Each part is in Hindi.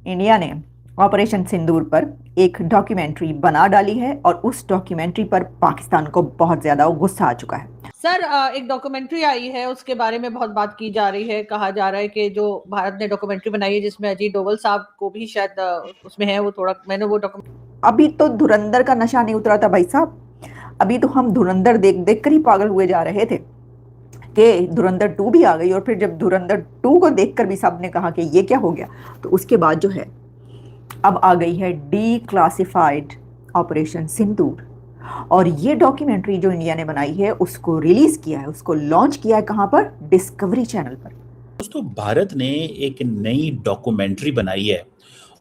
इंडिया ने ऑपरेशन सिंदूर पर एक डॉक्यूमेंट्री बना डाली है और उस डॉक्यूमेंट्री पर पाकिस्तान को बहुत ज्यादा गुस्सा आ चुका है। सर, एक डॉक्यूमेंट्री आई है, उसके बारे में बहुत बात की जा रही है। कहा जा रहा है कि जो भारत ने डॉक्यूमेंट्री बनाई है, जिसमें अजीत डोवल साहब को भी शायद उसमें है, वो थोड़ा मैंने वो डॉक्यूमेंट्री। अभी तो धुरंधर का नशा नहीं उतरा था भाई साहब। अभी तो हम धुरंधर देख देख कर ही पागल हुए जा रहे थे कि धुरंधर 2 भी आ गई, और फिर जब धुरंधर 2 को देखकर भी सबने कहा कि ये क्या हो गया, तो उसके बाद जो है अब आ गई है डी क्लासिफाइड ऑपरेशन सिंदूर। और ये डॉक्यूमेंट्री जो इंडिया ने बनाई है उसको रिलीज किया है, उसको लॉन्च किया है कहां पर? डिस्कवरी चैनल पर। दोस्तों, भारत ने एक नई डॉक्यूमेंट्री बनाई है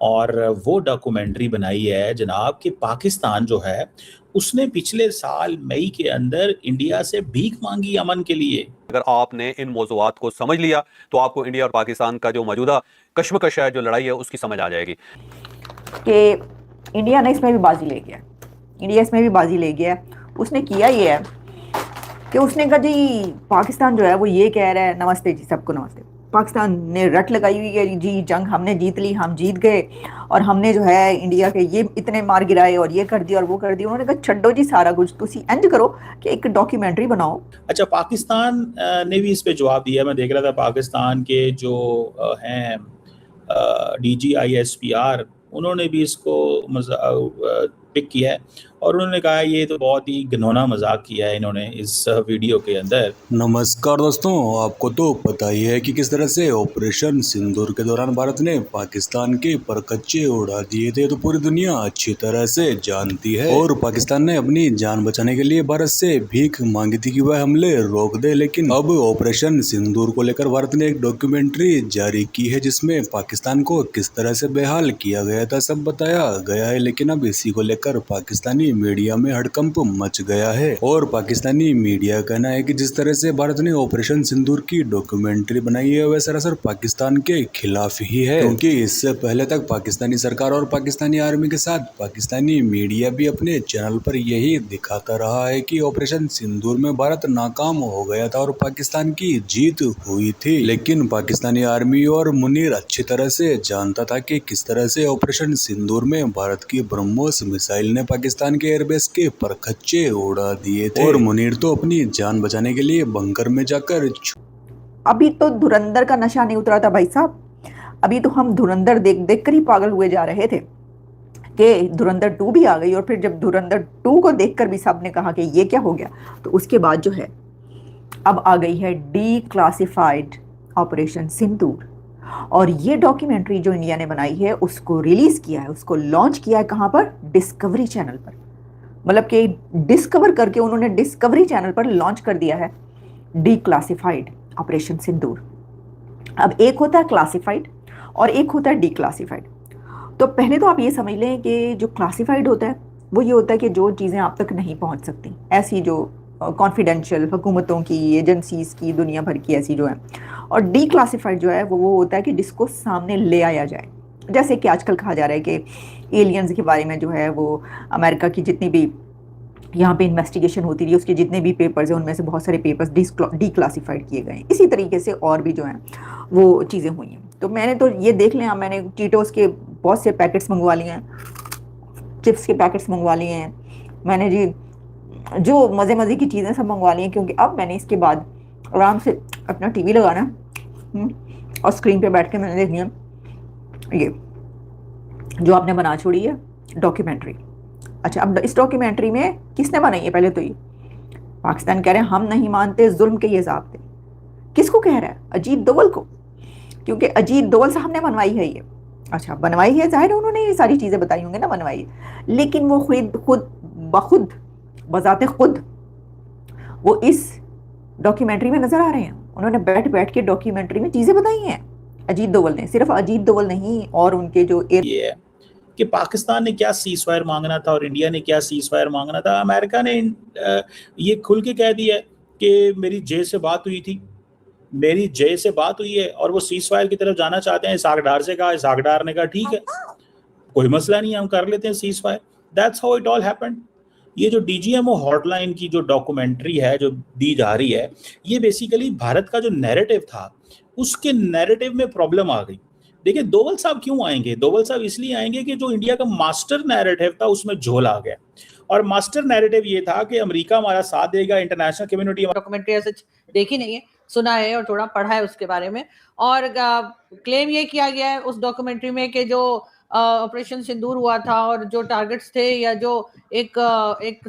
और वो डॉक्यूमेंट्री बनाई है जनाब कि पाकिस्तान जो है उसने पिछले साल मई के अंदर इंडिया से भीख मांगी अमन के लिए। अगर आपने इन मौज़ूआत को समझ लिया तो आपको इंडिया और पाकिस्तान का जो मौजूदा कश्मकश है, जो लड़ाई है, उसकी समझ आ जाएगी कि इंडिया ने इसमें भी बाजी ले गया। इंडिया इसमें भी बाजी ले गया। उसने किया ये है कि उसने कहा जी पाकिस्तान जो है वो ये कह रहा है, नमस्ते जी सबको नमस्ते, पाकिस्तान ने रट लगाई हुई है जी जंग हमने जीत ली, हम जीत गए और हमने जो है इंडिया के ये इतने मार गिराए और ये कर दिया और वो कर दिया। उन्होंने कहा छड्डो जी सारा कुछ, तुसी इंज करो कि एक डॉक्यूमेंट्री बनाओ। अच्छा, पाकिस्तान ने भी इस पे जवाब दिया। मैं देख रहा था पाकिस्तान के जो हैं DGISPR, उन्होंने भी इसको पिक किया है और उन्होंने कहा ये तो बहुत ही घिनौना मजाक किया है इन्होंने इस वीडियो के अंदर। नमस्कार दोस्तों, आपको तो पता ही है कि किस तरह से ऑपरेशन सिंदूर के दौरान भारत ने पाकिस्तान के परकच्चे उड़ा दिए थे, तो पूरी दुनिया अच्छी तरह से जानती है। और पाकिस्तान ने अपनी जान बचाने के लिए भारत से भीख मांगी थी कि वह हमले रोक दे। लेकिन अब ऑपरेशन सिंदूर को लेकर भारत ने एक डॉक्यूमेंट्री जारी की है जिसमें पाकिस्तान को किस तरह से बेहाल किया गया था सब बताया गया है। लेकिन अब इसी को लेकर पाकिस्तानी मीडिया में हड़कंप मच गया है और पाकिस्तानी मीडिया का कहना है कि जिस तरह से भारत ने ऑपरेशन सिंदूर की डॉक्यूमेंट्री बनाई है वह सरासर पाकिस्तान के खिलाफ ही है, क्योंकि इससे पहले तक पाकिस्तानी सरकार और पाकिस्तानी आर्मी के साथ पाकिस्तानी मीडिया भी अपने चैनल पर यही दिखाता रहा है कि ऑपरेशन सिंदूर में भारत नाकाम हो गया था और पाकिस्तान की जीत हुई थी। लेकिन पाकिस्तानी आर्मी और मुनीर अच्छी तरह से जानता था कि किस तरह से ऑपरेशन सिंदूर में भारत की ब्रह्मोस मिसाइल ने पाकिस्तान के एयरबेस के परखच्चे उड़ा दिए थे और मुनीर तो अपनी जान बचाने के लिए बंकर में जाकर अभी तो धुरंधर का नशा नहीं उतरा था भाई साहब। अभी तो हम धुरंधर देख देख कर ही पागल हुए जा रहे थे कि धुरंधर 2 भी आ गई, और फिर जब धुरंधर 2 को देखकर भी सबने कहा कि ये क्या हो गया, तो उसके बाद जो है अब आ गई है डी क्लासिफाइड ऑपरेशन सिंदूर। और ये डॉक्यूमेंट्री जो इंडिया ने बनाई है उसको रिलीज किया है, उसको लॉन्च किया है कहां पर? डिस्कवरी चैनल पर। मतलब कि डिस्कवर करके उन्होंने डिस्कवरी चैनल पर लॉन्च कर दिया है डी क्लासिफाइड ऑपरेशन सिंदूर। अब एक होता है क्लासिफाइड और एक होता है डी क्लासिफाइड। तो पहले तो आप ये समझ लें कि जो क्लासिफाइड होता है वो ये होता है कि जो चीज़ें आप तक नहीं पहुंच सकती, ऐसी जो कॉन्फिडेंशियल हुकूमतों की, एजेंसीज की, दुनिया भर की ऐसी जो है। और डी क्लासिफाइड जो है वो होता है कि जिसको सामने ले आया जाए। जैसे कि आजकल कहा जा रहा है कि एलियंस के बारे में जो है वो अमेरिका की जितनी भी यहाँ पे इन्वेस्टिगेशन होती रही, उसके जितने भी पेपर्स हैं उनमें से बहुत सारे पेपर्स डी क्लासिफाइड किए गए हैं। इसी तरीके से और भी जो हैं वो चीज़ें हुई हैं। तो मैंने तो ये देख लिया, मैंने चीटोस के बहुत से पैकेट्स मंगवा लिए हैं, चिप्स के पैकेट्स मंगवा लिए हैं, मैंने जी जो मज़े मज़े की चीज़ें सब मंगवा ली हैं, क्योंकि अब मैंने इसके बाद आराम से अपना टीवी लगाना और स्क्रीन पे बैठ के मैंने देखनी है ये जो आपने बना छोड़ी है डॉक्यूमेंट्री। अच्छा, अब इस डॉक्यूमेंट्री में किसने बनाई है? पहले तो ये पाकिस्तान कह रहे हैं हम नहीं मानते जुल्म के ये ज़ाब्ते। किसको कह रहा है? अजीत दोवल को, क्योंकि अजीत दोवल साहब ने बनवाई है ये। अच्छा, बनवाई है, जाहिर है उन्होंने ये सारी चीज़ें बताई होंगी ना, बनवाई है। लेकिन वो खुद बजाते खुद वो इस डॉक्यूमेंट्री में नजर आ रहे हैं। उन्होंने बैठ बैठ के डॉक्यूमेंट्री में चीज़ें बताई हैं अजीत दोवल ने। सिर्फ अजीत दोवल नहीं, और उनके जो ये है कि पाकिस्तान ने क्या सीज फायर मांगना था और इंडिया ने क्या सीज फायर मांगना था। अमेरिका ने ये खुल के कह दिया है कि मेरी जे से बात हुई थी, मेरी जे से बात हुई है और वो सीज फायर की तरफ जाना चाहते हैं। इसहाक डार से कहा, इसहाक डार ने कहा ठीक है, कोई मसला नहीं है, हम कर लेते हैं cease fire. That's how it all happened. ये जो DGMO हॉटलाइन की जो डॉक्यूमेंट्री है जो दी जा रही है, ये बेसिकली भारत का जो नैरेटिव था उसके नैरेटिव में प्रॉब्लम आ गई। देखिए दोवल साहब क्यों आएंगे? दोवल साहब इसलिए आएंगे कि जो इंडिया का मास्टर नैरेटिव था उसमें झोल आ गया, और मास्टर नैरेटिव ये था कि अमेरिका हमारा साथ देगा, इंटरनेशनल कम्युनिटी। डॉक्यूमेंट्री ऐसे देखी नहीं है, सुना है और थोड़ा पढ़ा है उसके बारे में। और क्लेम ये किया गया है उस डॉक्यूमेंट्री में कि जो ऑपरेशन सिंदूर हुआ था और जो टारगेट्स थे या जो एक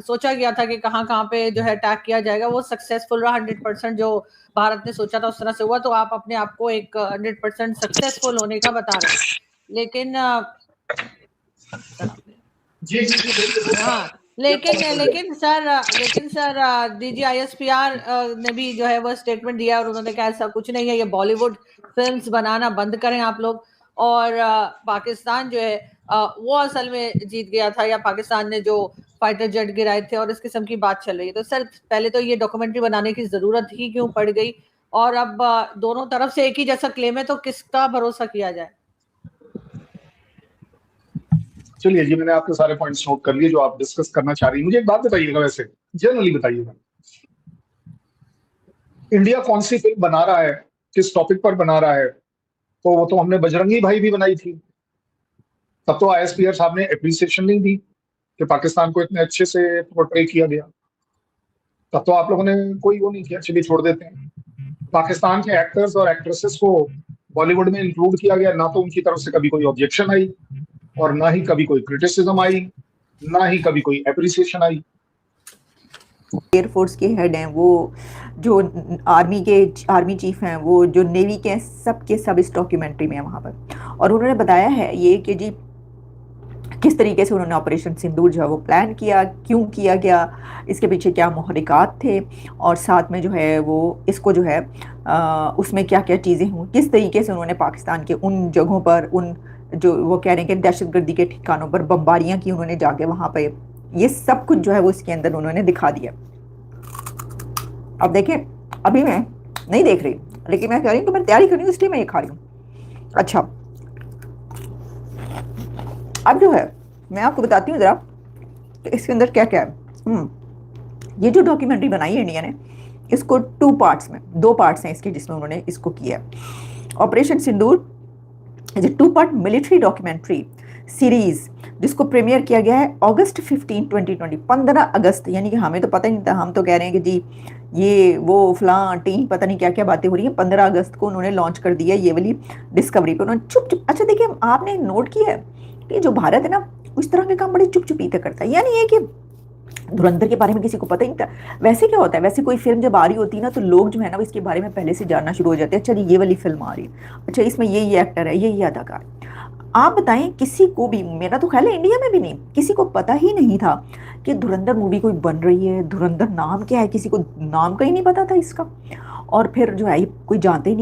सोचा गया था कि कहाँ कहाँ पे जो है अटैक किया जाएगा, वो सक्सेसफुल रहा। 100% जो भारत ने सोचा था उस तरह से हुआ। तो आप अपने आप को एक 100% सक्सेसफुल होने का बता रहे हैं, लेकिन हाँ, लेकिन सर DGISPR ने भी जो है वो स्टेटमेंट दिया और उन्होंने कहा ऐसा कुछ नहीं है, ये बॉलीवुड फिल्म्स बनाना बंद करें आप लोग। और पाकिस्तान जो है वो असल में जीत गया था, या पाकिस्तान ने जो फाइटर जेट गिराए थे और इस किस्म की बात चल रही है। तो सर पहले तो ये डॉक्यूमेंट्री बनाने की जरूरत ही क्यों पड़ गई, और अब दोनों तरफ से एक ही जैसा क्लेम है, तो किसका भरोसा किया जाए? चलिए जी, मैंने आपके सारे पॉइंट्स नोट कर लिए जो आप डिस्कस करना चाह रही हैं। मुझे एक बात बताइएगा, वैसे जनरली बताइएगा, इंडिया कौन सी फिल्म बना रहा है, किस टॉपिक पर बना रहा है? तो वो तो हमने बजरंगी भाई भी बनाई थी, तब तो ISPR साहब ने एप्रिसिएशन नहीं दी कि पाकिस्तान को इतने अच्छे से पोर्ट्रे किया गया। तब तो आप लोगों ने कोई वो नहीं किया, चलिए छोड़ देते हैं। पाकिस्तान के एक्टर्स और एक्ट्रेसेस को बॉलीवुड में इंक्लूड किया गया, ना तो उनकी तरफ से कभी कोई ऑब्जेक्शन आई और ना ही कभी कोई क्रिटिसिज्म आई, ना ही कभी कोई एप्रिसिएशन आई। एयरफोर्स के हेड हैं, वो जो आर्मी चीफ हैं, वो जो नेवी के हैं, सब के सब इस डॉक्यूमेंट्री में है वहाँ पर। और उन्होंने बताया है ये कि जी किस तरीके से उन्होंने ऑपरेशन सिंदूर जो है वो प्लान किया, क्यों किया गया, इसके पीछे क्या मुहरिकात थे, और साथ में जो है वो इसको जो है उसमें क्या क्या चीज़ें हुई, किस तरीके से उन्होंने पाकिस्तान के उन जगहों पर, उन जो वो कह रहे हैं कि दहशतगर्दी के ठिकानों पर बमबारियां की उन्होंने जाके वहाँ पे, ये सब कुछ जो है वो इसके अंदर उन्होंने दिखा दिया। अब देखें, अभी मैं नहीं देख रही, लेकिन मैं कह रही हूँ कि मैं तैयारी कर रही हूँ, इसलिए मैं ये खा रही हूँ। अच्छा, अब जो है मैं आपको बताती हूँ ज़रा कि इसके अंदर क्या क्या है। ये जो डॉक्यूमेंट्री बनाई है इंडिया ने, इसको 2 पार्ट्स में, 2 पार्ट्स हैं इसके जिसमें उन्होंने इसको किया है। Operation Sindoor is a 2 part military documentary series जिसको प्रीमियर किया गया है अगस्त 15, 2020, 15 अगस्त। यानी कि हमें तो पता ही नहीं था, हम तो कह रहे हैं कि जी ये वो फलां टीम पता नहीं क्या क्या बातें हो रही हैं। 15 अगस्त को उन्होंने लॉन्च कर दिया ये वाली डिस्कवरी पे, उन्होंने चुप चुप। अच्छा देखिए, आपने नोट किया है कि जो भारत है ना, उस तरह के काम बड़े चुप चुपीते करता है। यानी ये कि धुरंधर के बारे में किसी को पता ही नहीं था। वैसे क्या होता है, वैसे कोई फिल्म जब आ रही होती है ना, तो लोग जो है ना वो इसके बारे में पहले से जानना शुरू हो जाते हैं। अच्छा ये वाली फिल्म आ रही है, अच्छा इसमें ये एक्टर है, ये अदाकार। आप बताएं, किसी को भी, मेरा तो ख्याल है इंडिया में भी नहीं, किसी को पता ही नहीं था कि धुरंधर मूवी कोई बन रही है, धुरंधर नाम क्या है, किसी को नाम का ही नहीं पता था इसका। और फिर जो है कोई जानते ही नहीं।